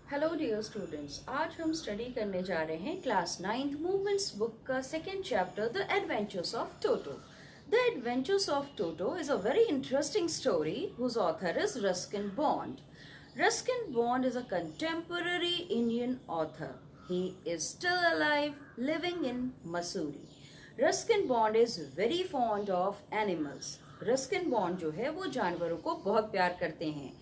Hello dear students, आज हम study करने जा रहे हैं क्लास 9th मूवमेंट्स बुक का second chapter the adventures of toto. The adventures of toto is a very interesting story whose author is Ruskin Bond. Ruskin Bond is a contemporary Indian author. He is still alive, living in Missouri. Ruskin Bond is very fond of animals. Ruskin Bond जो है वो जानवरों को बहुत प्यार करते हैं,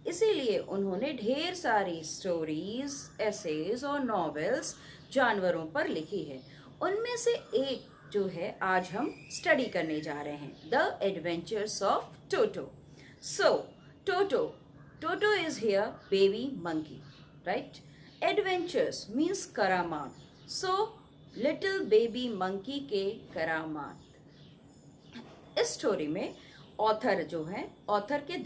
इसीलिए उन्होंने ढेर सारी स्टोरीज, एसेज और नॉवेल्स जानवरों पर लिखी है। उनमें से एक जो है आज हम स्टडी करने जा रहे हैं, the adventures of Toto. So Toto Toto is here baby monkey, right? Adventures means करामात, सो लिटिल बेबी मंकी के करामात। इस स्टोरी में ऑथर जो है, ऑथर के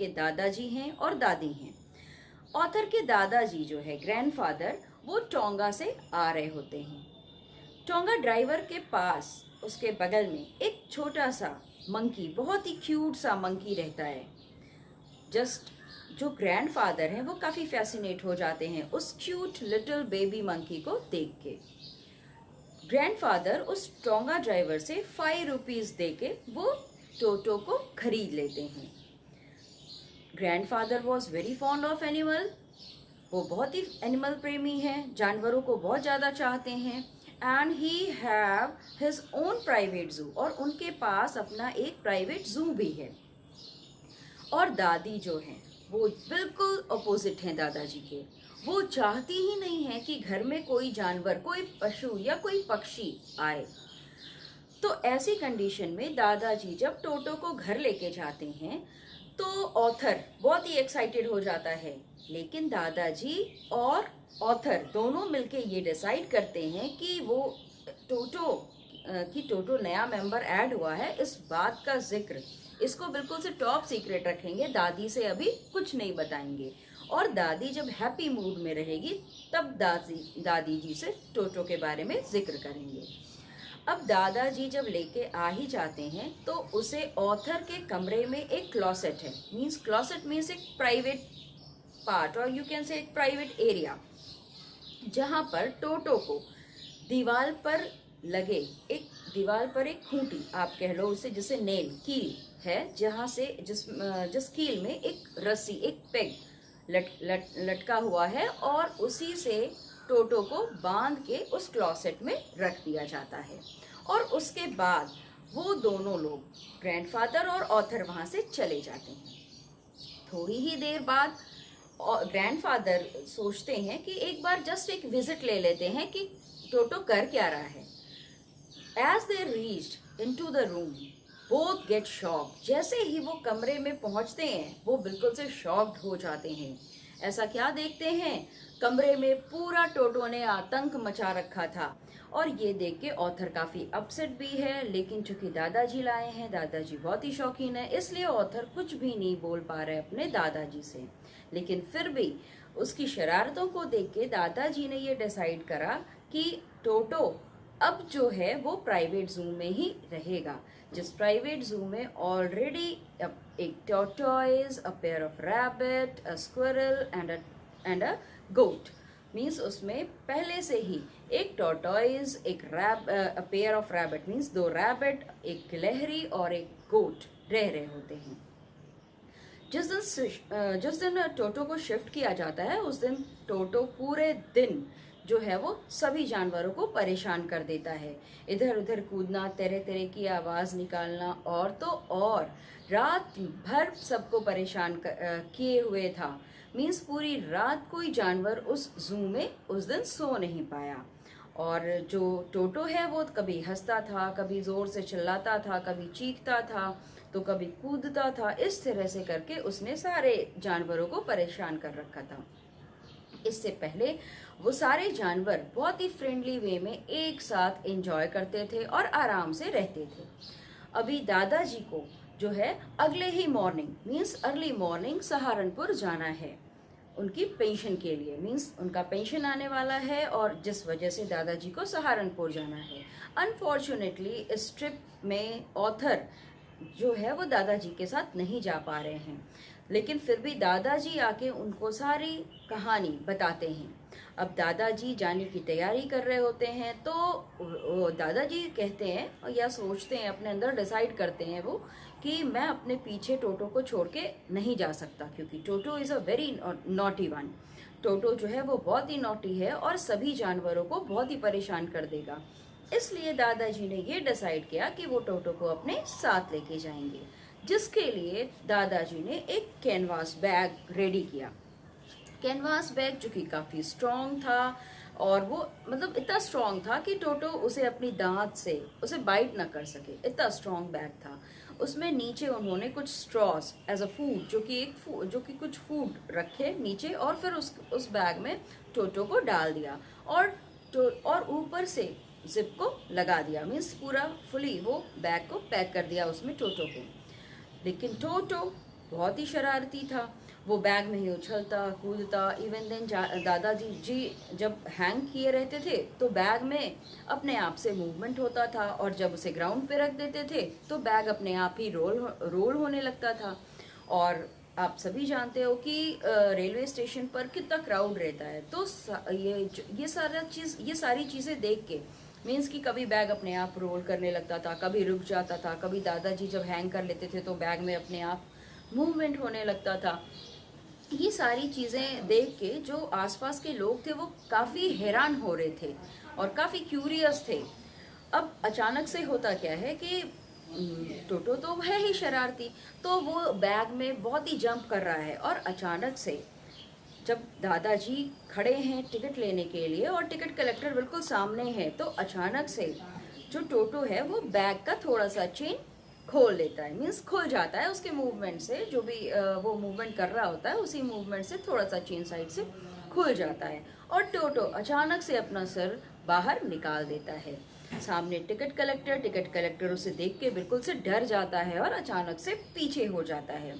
दादाजी हैं और दादी हैं। ऑथर के दादाजी जो है ग्रैंडफादर, वो टोंगा से आ रहे होते हैं। टोंगा ड्राइवर के पास उसके बगल में एक छोटा सा मंकी, बहुत ही क्यूट सा मंकी रहता है। जस्ट जो ग्रैंडफादर हैं वो काफ़ी फैसिनेट हो जाते हैं उस क्यूट लिटिल बेबी मंकी को देख के। ग्रैंडफादर उस टोंगा ड्राइवर से 5 रुपीज़ दे के वो टोटो को खरीद लेते हैं। Grandfather was very fond of animal, वो बहुत ही एनिमल प्रेमी हैं, जानवरों को बहुत ज़्यादा चाहते हैं। And he have his own private जू, और उनके पास अपना एक प्राइवेट जू भी है। और दादी जो हैं वो बिल्कुल अपोजिट हैं दादाजी के। वो चाहती ही नहीं है कि घर में कोई जानवर, कोई पशु या कोई पक्षी आए। तो ऐसी कंडीशन में दादाजी जब टोटो को घर लेके जाते हैं तो ऑथर बहुत ही एक्साइटेड हो जाता है। लेकिन दादाजी और ऑथर दोनों मिलके ये डिसाइड करते हैं कि वो टोटो नया मेंबर ऐड हुआ है, इस बात का जिक्र इसको बिल्कुल से टॉप सीक्रेट रखेंगे, दादी से अभी कुछ नहीं बताएंगे। और दादी जब हैप्पी मूड में रहेगी तब दादी जी से टोटो के बारे में जिक्र करेंगे। अब दादाजी जब लेके आ ही जाते हैं तो उसे ऑथर के कमरे में एक क्लॉसेट है, क्लॉसेट मीन्स एक प्राइवेट पार्ट, और यू कैन से एक प्राइवेट एरिया, जहाँ पर टोटो को दीवार पर एक खूंटी आप कह लो उसे, जिसे नेल कील है, जहाँ से जिस कील में एक रस्सी, एक पेग लटका हुआ है, और उसी से टोटो को बांध के उस क्लॉसेट में रख दिया जाता है। और उसके बाद वो दोनों लोग, ग्रैंडफादर और ऑथर, वहाँ से चले जाते हैं। थोड़ी ही देर बाद ग्रैंडफादर सोचते हैं कि एक बार जस्ट एक विजिट ले लेते हैं कि टोटो कर क्या रहा है। As they reached into the room, both get shocked. जैसे ही वो कमरे में पहुंचते हैं वो बिल्कुल से शॉक्ड हो जाते हैं। ऐसा क्या देखते हैं, कमरे में पूरा टोटो ने आतंक मचा रखा था। और ये देख के ऑथर काफ़ी अपसेट भी है, लेकिन चूंकि दादाजी लाए हैं, दादाजी बहुत ही शौकीन है, इसलिए ऑथर कुछ भी नहीं बोल पा रहे अपने दादाजी से। लेकिन फिर भी उसकी शरारतों को देख के दादाजी ने ये डिसाइड करा कि टोटो अब जो है वो प्राइवेट जू में ही रहेगा, जिस प्राइवेट जू में ऑलरेडी एक tortoise, a pair of rabbit, a squirrel and a goat, means उसमें पहले से ही एक टॉर्टॉइज, एक pair of rabbit means 2 rabbit, एक गिलहरी और एक गोट रह रहे होते हैं। जिस दिन टोटो को शिफ्ट किया जाता है उस दिन टोटो पूरे दिन जो है वो सभी जानवरों को परेशान कर देता है। इधर उधर कूदना, तेरे तेरे की आवाज़ निकालना, और तो और रात भर सबको परेशान किए हुए था। मीन्स पूरी रात कोई जानवर उस जू में उस दिन सो नहीं पाया। और जो टोटो है वो कभी हंसता था, कभी ज़ोर से चिल्लाता था, कभी चीखता था, तो कभी कूदता था। इस तरह से करके उसने सारे जानवरों को परेशान कर रखा था। इससे पहले वो सारे जानवर बहुत ही फ्रेंडली वे में एक साथ एंजॉय करते थे और आराम से रहते थे। अभी दादाजी को जो है अगले ही morning means early morning Saharanpur जाना है उनकी पेंशन के लिए, मीन्स उनका पेंशन आने वाला है, और जिस वजह से दादाजी को सहारनपुर जाना है। अनफॉर्चुनेटली इस ट्रिप में ऑथर जो है वो दादाजी के साथ नहीं जा पा रहे हैं। लेकिन फिर भी दादाजी आके उनको सारी कहानी बताते हैं। अब दादाजी जाने की तैयारी कर रहे होते हैं, तो दादाजी कहते हैं या सोचते हैं, अपने अंदर डिसाइड करते हैं वो कि मैं अपने पीछे टोटो को छोड़ के नहीं जा सकता, क्योंकि Toto is a very naughty one. Toto जो है वो बहुत ही नॉटी है और सभी जानवरों को बहुत ही परेशान कर देगा। इसलिए दादाजी ने ये डिसाइड किया कि वो टोटो को अपने साथ लेके जाएंगे, जिसके लिए दादाजी ने एक कैनवास बैग रेडी किया। कैनवास बैग जो कि काफ़ी स्ट्रॉन्ग था, और वो मतलब इतना स्ट्रॉन्ग था कि टोटो उसे अपनी दांत से उसे बाइट ना कर सके, इतना स्ट्रॉन्ग बैग था। उसमें नीचे उन्होंने कुछ स्ट्रॉस एज अ फूड, जो कि कुछ फूड रखे नीचे, और फिर उस बैग में टोटो को डाल दिया, और ऊपर से जिप को लगा दिया। मीन्स पूरा फुली वो बैग को पैक कर दिया उसमें टोटो को। लेकिन टोटो बहुत ही शरारती था, वो बैग में ही उछलता कूदता। इवन देन दादाजी जी जब हैंग किए रहते थे तो बैग में अपने आप से मूवमेंट होता था, और जब उसे ग्राउंड पे रख देते थे तो बैग अपने आप ही रोल होने लगता था। और आप सभी जानते हो कि रेलवे स्टेशन पर कितना क्राउड रहता है, तो ये सारी चीज़ें देख के मीन्स कि कभी बैग अपने आप रोल करने लगता था, कभी रुक जाता था, कभी दादाजी जब हैंग कर लेते थे तो बैग में अपने आप मूवमेंट होने लगता था। ये सारी चीज़ें देख के जो आसपास के लोग थे वो काफ़ी हैरान हो रहे थे और काफ़ी क्यूरियस थे। अब अचानक से होता क्या है कि टोटो तो है ही शरारती, तो वो बैग में बहुत ही जंप कर रहा है, और अचानक से जब दादाजी खड़े हैं टिकट लेने के लिए और टिकट कलेक्टर बिल्कुल सामने है, तो अचानक से जो टोटो है वो बैग का थोड़ा सा चेन खोल लेता है। मीन्स खुल जाता है उसके मूवमेंट से, जो भी वो मूवमेंट कर रहा होता है उसी मूवमेंट से थोड़ा सा चेन साइड से खुल जाता है, और टोटो अचानक से अपना सर बाहर निकाल देता है। सामने टिकट कलेक्टर उसे देख के बिल्कुल से डर जाता है और अचानक से पीछे हो जाता है।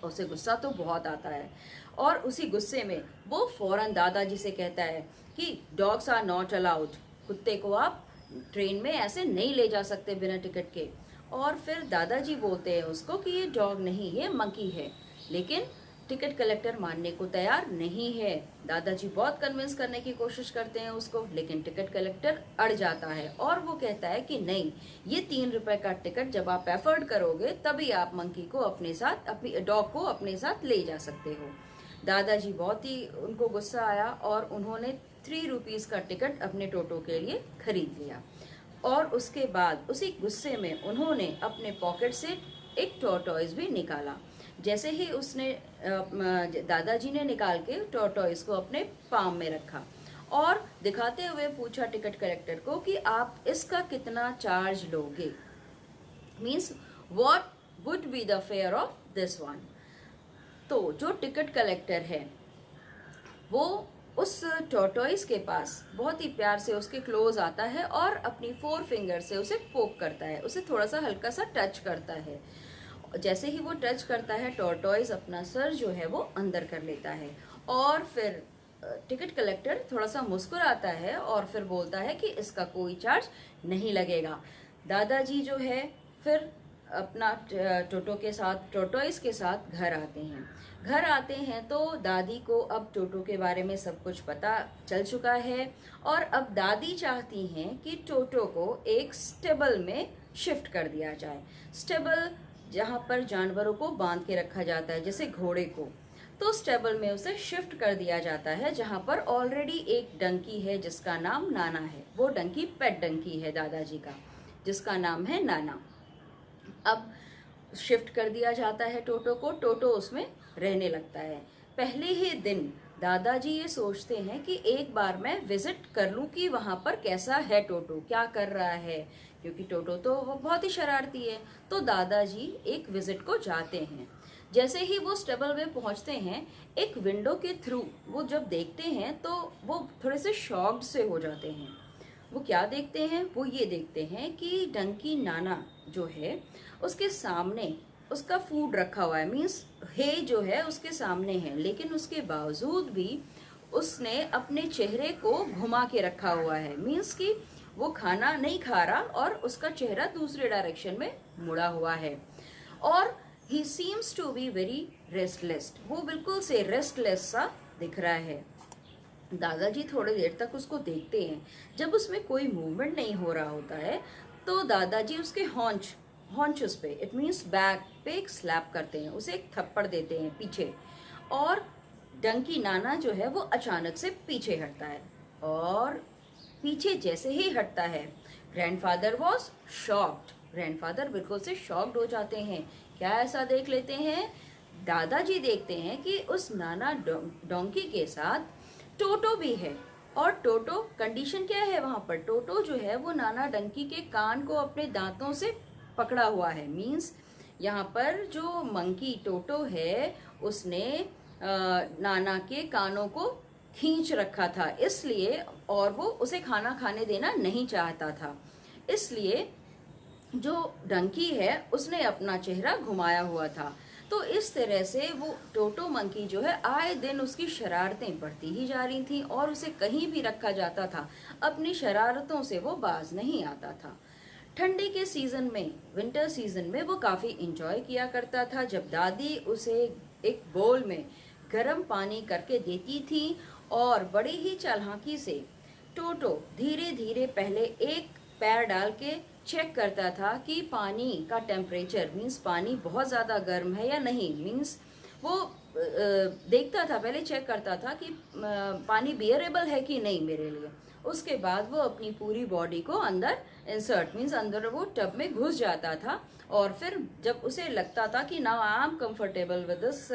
उसे गुस्सा तो बहुत आता है, और उसी गुस्से में वो फौरन दादाजी से कहता है कि डॉग्स आर नॉट अलाउड, कुत्ते को आप ट्रेन में ऐसे नहीं ले जा सकते बिना टिकट के। और फिर दादाजी बोलते हैं उसको कि ये डॉग नहीं, ये मंकी है। लेकिन टिकट कलेक्टर मानने को तैयार नहीं है। दादाजी बहुत कन्विंस करने की कोशिश करते हैं उसको, लेकिन टिकट कलेक्टर अड़ जाता है और वो कहता है कि नहीं, ये 3 रुपए का टिकट जब आप एफर्ड करोगे तभी आप मंकी को अपने साथ, अपनी डॉग को अपने साथ ले जा सकते हो। दादाजी बहुत ही उनको गुस्सा आया और उन्होंने 3 रुपीज़ का टिकट अपने टोटो के लिए खरीद लिया, और उसके बाद उसी गुस्से में उन्होंने अपने पॉकेट से एक टॉर्टॉइस भी निकाला। जैसे ही उसने दादाजी ने निकाल के टॉर्टॉइस को अपने पाम में रखा और दिखाते हुए पूछा टिकट कलेक्टर को कि आप इसका कितना चार्ज लोगे, means what would be the fair of this one. तो जो टिकट कलेक्टर है वो उस टॉर्टॉइस के पास बहुत ही प्यार से उसके क्लोज आता है और अपनी 4 फिंगर से उसे पोक करता है, उसे थोड़ा सा हल्का सा टच करता है। जैसे ही वो टच करता है टॉर्टॉइस अपना सर जो है वो अंदर कर लेता है, और फिर टिकट कलेक्टर थोड़ा सा मुस्कुराता है और फिर बोलता है कि इसका कोई चार्ज नहीं लगेगा। दादाजी जो है फिर अपना टोटोइस के साथ घर आते हैं। घर आते हैं तो दादी को अब टोटो के बारे में सब कुछ पता चल चुका है, और अब दादी चाहती हैं कि टोटो को एक स्टेबल में शिफ्ट कर दिया जाए। स्टेबल जहाँ पर जानवरों को बांध के रखा जाता है, जैसे घोड़े को, तो स्टेबल में उसे शिफ्ट कर दिया जाता है, जहाँ पर ऑलरेडी एक डंकी है जिसका नाम नाना है। वो डंकी पेट डंकी है दादाजी का, जिसका नाम है नाना। अब शिफ्ट कर दिया जाता है टोटो को, टोटो उसमें रहने लगता है। पहले ही दिन दादाजी ये सोचते हैं कि एक बार मैं विजिट कर लूं कि वहाँ पर कैसा है टोटो, क्या कर रहा है, क्योंकि टोटो तो वो बहुत ही शरारती है। तो दादाजी एक विजिट को जाते हैं। जैसे ही वो स्टेबल में पहुँचते हैं, एक विंडो के थ्रू वो जब देखते हैं तो वो थोड़े से शॉक्ड से हो जाते हैं। वो क्या देखते हैं, वो ये देखते हैं कि डंकी नाना जो है उसके सामने उसका फूड रखा हुआ है, मीन्स हे जो है उसके सामने है, लेकिन उसके बावजूद भी उसने अपने चेहरे को घुमा के रखा हुआ है। मीन्स कि वो खाना नहीं खा रहा और उसका चेहरा दूसरे डायरेक्शन में मुड़ा हुआ है। और he seems to be very restless, वो बिल्कुल से रेस्टलेस सा दिख रहा है। दादाजी थोड़ी देर तक उसको देखते हैं। जब उसमें कोई मूवमेंट नहीं हो रहा होता है तो दादाजी उसके हॉन्चेस पे, इट मीन्स बैक पे एक स्लैप करते हैं, उसे एक थप्पड़ देते हैं पीछे, और डंकी नाना जो है वो अचानक से पीछे हटता है। और पीछे जैसे ही हटता है, ग्रैंडफादर वॉज शॉक्ड, ग्रैंडफादर बिल्कुल से शॉक्ड हो जाते हैं। क्या ऐसा देख लेते हैं? दादाजी देखते हैं कि उस नाना डोंकी के साथ टोटो भी है। और टोटो, कंडीशन क्या है वहां पर? टोटो जो है वो नाना डंकी के कान को अपने दांतों से पकड़ा हुआ है। मीन्स यहाँ पर जो मंकी टोटो है उसने नाना के कानों को खींच रखा था इसलिए, और वो उसे खाना खाने देना नहीं चाहता था, इसलिए जो डंकी है उसने अपना चेहरा घुमाया हुआ था। तो इस तरह से वो टोटो मंकी जो है आए दिन उसकी शरारतें बढ़ती ही जा रही थी, और उसे कहीं भी रखा जाता था अपनी शरारतों से वो बाज नहीं आता था। ठंडी के सीजन में, विंटर सीजन में वो काफ़ी इंजॉय किया करता था जब दादी उसे एक बोल में गर्म पानी करके देती थी, और बड़ी ही चालाकी से टोटो धीरे धीरे पहले एक पैर डाल के चेक करता था कि पानी का टेम्परेचर, मीन्स पानी बहुत ज़्यादा गर्म है या नहीं। मीन्स वो देखता था, पहले चेक करता था कि पानी बियरेबल है कि नहीं मेरे लिए। उसके बाद वो अपनी पूरी बॉडी को अंदर इंसर्ट, मीन्स अंदर वो टब में घुस जाता था, और फिर जब उसे लगता था कि now I am comfortable with this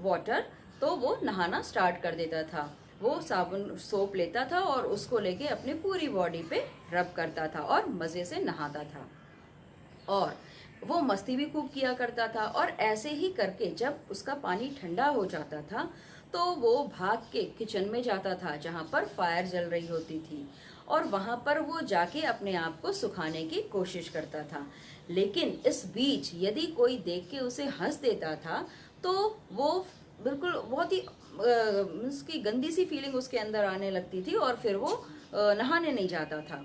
water, तो वो नहाना स्टार्ट कर देता था। वो साबुन सोप लेता था और उसको लेके अपनी पूरी बॉडी पे रब करता था और मज़े से नहाता था, और वो मस्ती भी खूब किया करता था। और ऐसे ही करके जब उसका पानी ठंडा हो जाता था तो वो भाग के किचन में जाता था जहाँ पर फायर जल रही होती थी, और वहाँ पर वो जाके अपने आप को सुखाने की कोशिश करता था। लेकिन इस बीच यदि कोई देख के उसे हंस देता था तो वो बिल्कुल बहुत ही उसकी गंदी सी फीलिंग उसके अंदर आने लगती थी, और फिर वो नहाने नहीं जाता था।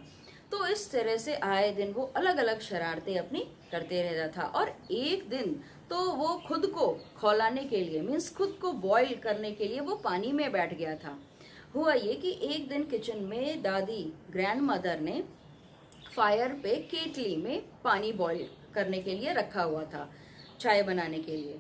तो इस तरह से आए दिन वो अलग अलग शरारतें अपनी करते रहता था। और एक दिन तो वो खुद को खौलाने के लिए, मीन्स खुद को बॉईल करने के लिए वो पानी में बैठ गया था। हुआ ये कि एक दिन किचन में दादी ग्रैंड मदर ने फायर पे केटली में पानी बॉईल करने के लिए रखा हुआ था, चाय बनाने के लिए।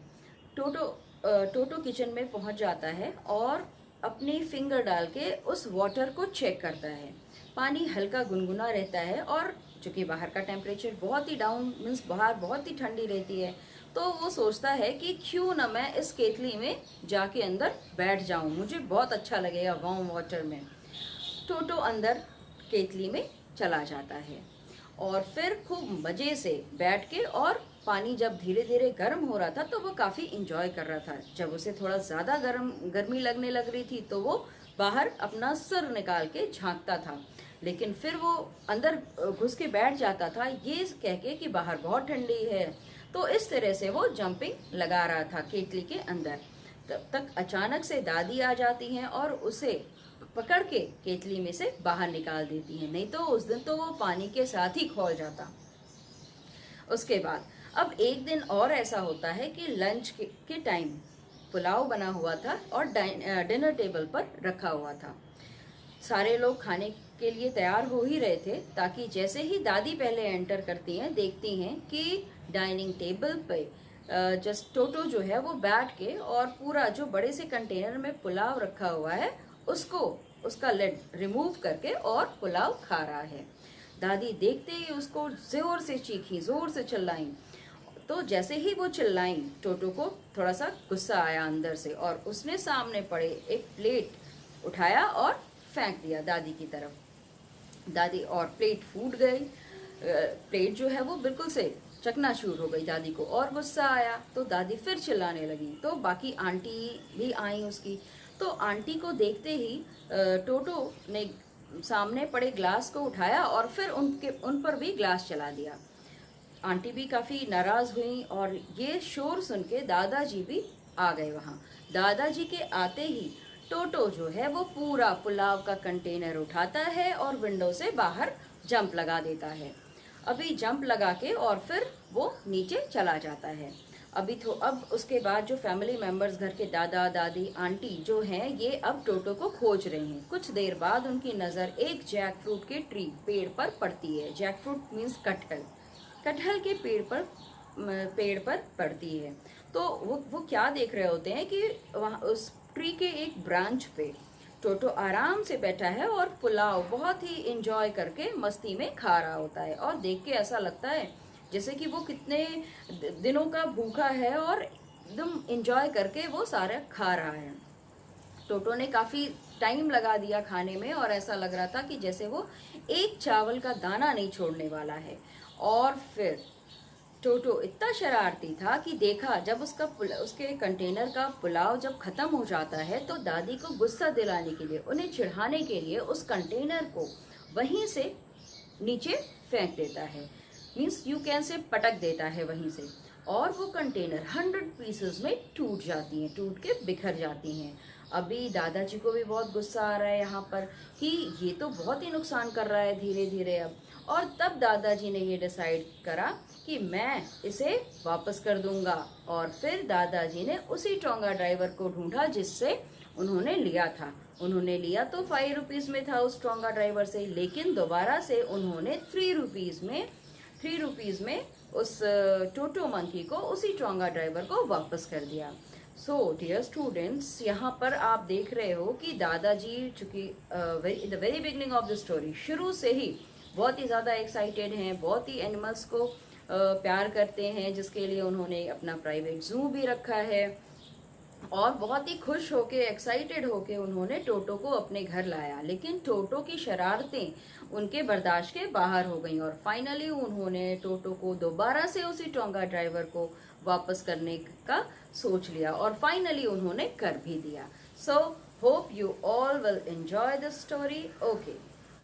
टोटो किचन में पहुंच जाता है और अपनी फिंगर डाल के उस वाटर को चेक करता है। पानी हल्का गुनगुना रहता है, और चूँकि बाहर का टेम्परेचर बहुत ही डाउन, मीन्स बाहर बहुत ही ठंडी रहती है, तो वो सोचता है कि क्यों ना मैं इस केतली में जाके अंदर बैठ जाऊं, मुझे बहुत अच्छा लगेगा वार्म वाटर में। टोटो अंदर केतली में चला जाता है और फिर खूब मज़े से बैठ के, और पानी जब धीरे धीरे गर्म हो रहा था तो वो काफ़ी इंजॉय कर रहा था। जब उसे थोड़ा ज़्यादा गर्मी लगने लग रही थी तो वो बाहर अपना सिर निकाल के झांकता था, लेकिन फिर वो अंदर घुस के बैठ जाता था ये कह के कि बाहर बहुत ठंडी है। तो इस तरह से वो जंपिंग लगा रहा था केतली के अंदर। तब तक अचानक से दादी आ जाती हैं और उसे पकड़ के केतली में से बाहर निकाल देती हैं, नहीं तो उस दिन तो वो पानी के साथ ही खौल जाता। उसके बाद अब एक दिन और ऐसा होता है कि लंच के टाइम पुलाव बना हुआ था और डिनर टेबल पर रखा हुआ था। सारे लोग खाने के लिए तैयार हो ही रहे थे, ताकि जैसे ही दादी पहले एंटर करती हैं देखती हैं कि डाइनिंग टेबल पे जस्ट टोटो जो है वो बैठ के और पूरा जो बड़े से कंटेनर में पुलाव रखा हुआ है उसको, उसका लिड रिमूव करके और पुलाव खा रहा है। दादी देखते ही उसको जोर से चीखी, जोर से चिल्लाई। तो जैसे ही वो चिल्लाई टोटो को थोड़ा सा गुस्सा आया अंदर से, और उसने सामने पड़े एक प्लेट उठाया और फेंक दिया दादी की तरफ। दादी और प्लेट फूट गई, प्लेट जो है वो बिल्कुल से चकनाचूर हो गई। दादी को और गुस्सा आया तो दादी फिर चिल्लाने लगी। तो बाकी आंटी भी आई उसकी, तो आंटी को देखते ही टोटो ने सामने पड़े ग्लास को उठाया और फिर उन पर भी ग्लास चला दिया। आंटी भी काफ़ी नाराज़ हुई और ये शोर सुन के दादाजी भी आ गए वहाँ। दादाजी के आते ही टोटो जो है वो पूरा पुलाव का कंटेनर उठाता है और विंडो से बाहर जंप लगा देता है। अभी जंप लगा के और फिर वो नीचे चला जाता है। अब उसके बाद जो फैमिली मेंबर्स, घर के दादा दादी आंटी जो हैं, ये अब टोटो को खोज रहे हैं। कुछ देर बाद उनकी नज़र एक जैक फ्रूट के पेड़ पर पड़ती है। जैक फ्रूट मीन्स कटहल। कटहल के पेड़ पर पड़ती है। तो वो क्या देख रहे होते हैं कि वहाँ उस ट्री के एक ब्रांच पे टोटो आराम से बैठा है और पुलाव बहुत ही इंजॉय करके मस्ती में खा रहा होता है। और देख के ऐसा लगता है जैसे कि वो कितने दिनों का भूखा है और एकदम इंजॉय करके वो सारा खा रहा है। टोटो ने काफ़ी टाइम लगा दिया खाने में और ऐसा लग रहा था कि जैसे वो एक चावल का दाना नहीं छोड़ने वाला है। और फिर टोटो इतना शरारती था कि देखा जब उसके कंटेनर का पुलाव जब खत्म हो जाता है तो दादी को गुस्सा दिलाने के लिए, उन्हें चिढ़ाने के लिए उस कंटेनर को वहीं से नीचे फेंक देता है। मीन्स यू कैन से पटक देता है वहीं से। और वो कंटेनर 100 पीसेस में टूट जाती हैं, टूट के बिखर जाती हैं। अभी दादाजी को भी बहुत गुस्सा आ रहा है यहाँ पर कि ये तो बहुत ही नुकसान कर रहा है धीरे धीरे अब। और तब दादाजी ने ये डिसाइड करा कि मैं इसे वापस कर दूंगा। और फिर दादाजी ने उसी टोंगा ड्राइवर को ढूंढा जिससे उन्होंने लिया था। उन्होंने लिया तो 5 रुपीज़ में था उस टोंगा ड्राइवर से, लेकिन दोबारा से उन्होंने 3 रुपीज़ में उस टोटो मंकी को, उसी टोंगा ड्राइवर को वापस कर दिया। सो डियर स्टूडेंट्स, यहाँ पर आप देख रहे हो कि दादाजी चूंकि in the very beginning of the story, शुरू से ही बहुत ही ज़्यादा एक्साइटेड हैं, बहुत ही एनिमल्स को प्यार करते हैं, जिसके लिए उन्होंने अपना प्राइवेट जू भी रखा है। और बहुत ही खुश होके, एक्साइटेड होके उन्होंने टोटो को अपने घर लाया। लेकिन टोटो की शरारतें उनके बर्दाश्त के बाहर हो गईं और फाइनली उन्होंने टोटो को दोबारा से उसी टोंगा ड्राइवर को वापस करने का सोच लिया और फाइनली उन्होंने कर भी दिया। So hope you all will enjoy this story. Okay.